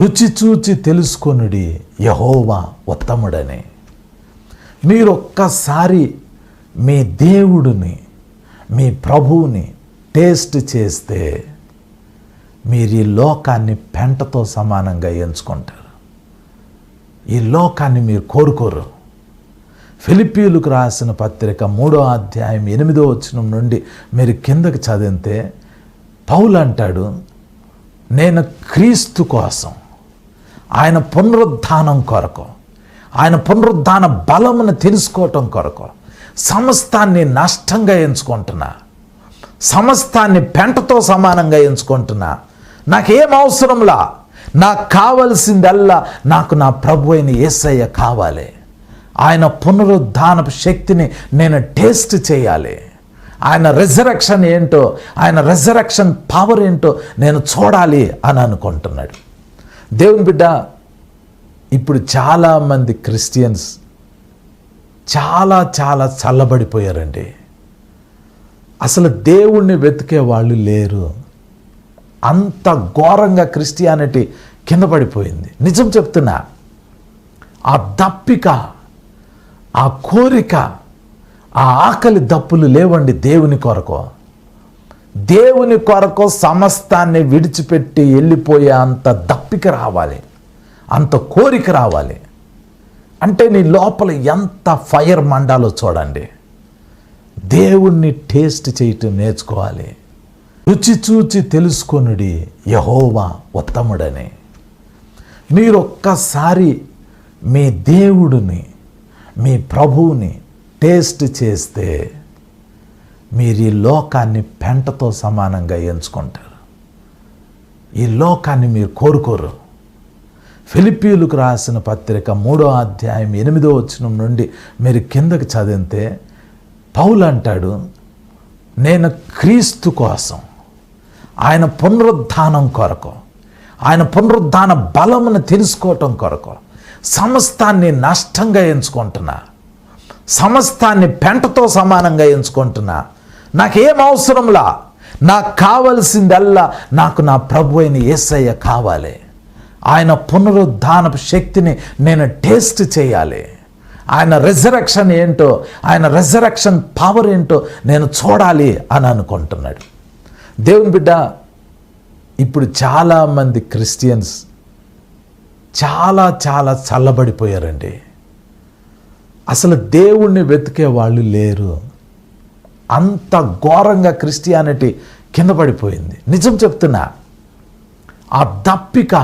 రుచి చూచి తెలుసుకొనుడి యెహోవా ఉత్తముడని. మీరు ఒక్కసారి మీ దేవుడిని, మీ ప్రభువుని టేస్ట్ చేస్తే మీరు ఈ లోకాన్ని పెంటతో సమానంగా ఎంచుకుంటారు. ఈ లోకాన్ని మీరు కోరుకోరు. ఫిలిప్పీయులకు రాసిన పత్రిక 3వ అధ్యాయం 8వ వచనం నుండి మీరు కిందకి చదివితే పౌలు అంటాడు, నేను క్రీస్తు కోసం, ఆయన పునరుద్ధానం కొరకు, ఆయన పునరుద్ధాన బలమును తెలుసుకోవటం కొరకు సమస్తాన్ని నష్టంగా ఎంచుకుంటున్నా, సమస్తాన్ని పెంటతో సమానంగా ఎంచుకుంటున్నా. నాకేం అవసరంలా, నాకు కావలసిందల్లా నాకు నా ప్రభు అయిన యేసయ్య కావాలి. ఆయన పునరుద్ధానపు శక్తిని నేను టేస్ట్ చేయాలి. ఆయన రెజరెక్షన్ ఏంటో, ఆయన రెజరెక్షన్ పవర్ ఏంటో నేను చూడాలి అని అనుకుంటున్నాడు. దేవుని బిడ్డ, ఇప్పుడు చాలామంది క్రిస్టియన్స్ చాలా చల్లబడిపోయారండి. అసలు దేవుణ్ణి వెతికే వాళ్ళు లేరు. అంత ఘోరంగా క్రిస్టియానిటీ కింద పడిపోయింది. నిజం చెప్తున్నా, ఆ దప్పిక, ఆ కోరిక, ఆ ఆకలి దప్పులు లేవండి దేవుని కొరకు. దేవుని కొరకు సమస్తాన్ని విడిచిపెట్టి వెళ్ళిపోయే అంత దప్పిక రావాలి, అంత కోరిక రావాలి. అంటే నీ లోపల ఎంత ఫైర్ మండాలో చూడండి. దేవుణ్ణి టేస్ట్ చేయటం నేర్చుకోవాలి. రుచి చూచి తెలుసుకొనుడి యెహోవా ఉత్తముడని. మీరు ఒక్కసారి మీ దేవుడిని, మీ ప్రభువుని టేస్ట్ చేస్తే మీరు ఈ లోకాన్ని పెంటతో సమానంగా ఎంచుకుంటారు. ఈ లోకాన్ని మీరు కోరుకోరు. ఫిలిప్పీయులకు రాసిన పత్రిక 3వ అధ్యాయం 8వ వచనం నుండి మీరు కిందకి చదివితే పౌలు అంటాడు, నేను క్రీస్తు కోసం, ఆయన పునరుద్ధానం కొరకు, ఆయన పునరుద్ధాన బలమును తెలుసుకోవటం కొరకు సమస్తాన్ని నష్టంగా ఎంచుకుంటున్నా, సమస్తాన్ని పెంటతో సమానంగా ఎంచుకుంటున్నా. నాకేం అవసరంలా, నాకు కావలసిందల్లా నాకు నా ప్రభు అయిన యేసయ్య కావాలి. ఆయన పునరుద్ధానపు శక్తిని నేను టేస్ట్ చేయాలి. ఆయన రెజరెక్షన్ ఏంటో, ఆయన రెజరెక్షన్ పవర్ ఏంటో నేను చూడాలి అని అనుకుంటున్నాడు. దేవుని బిడ్డ, ఇప్పుడు చాలామంది క్రిస్టియన్స్ చాలా చల్లబడిపోయారండి. అసలు దేవుణ్ణి వెతికే వాళ్ళు లేరు. అంత ఘోరంగా క్రిస్టియానిటీ కింద పడిపోయింది. నిజం చెప్తున్నా, ఆ దప్పిక,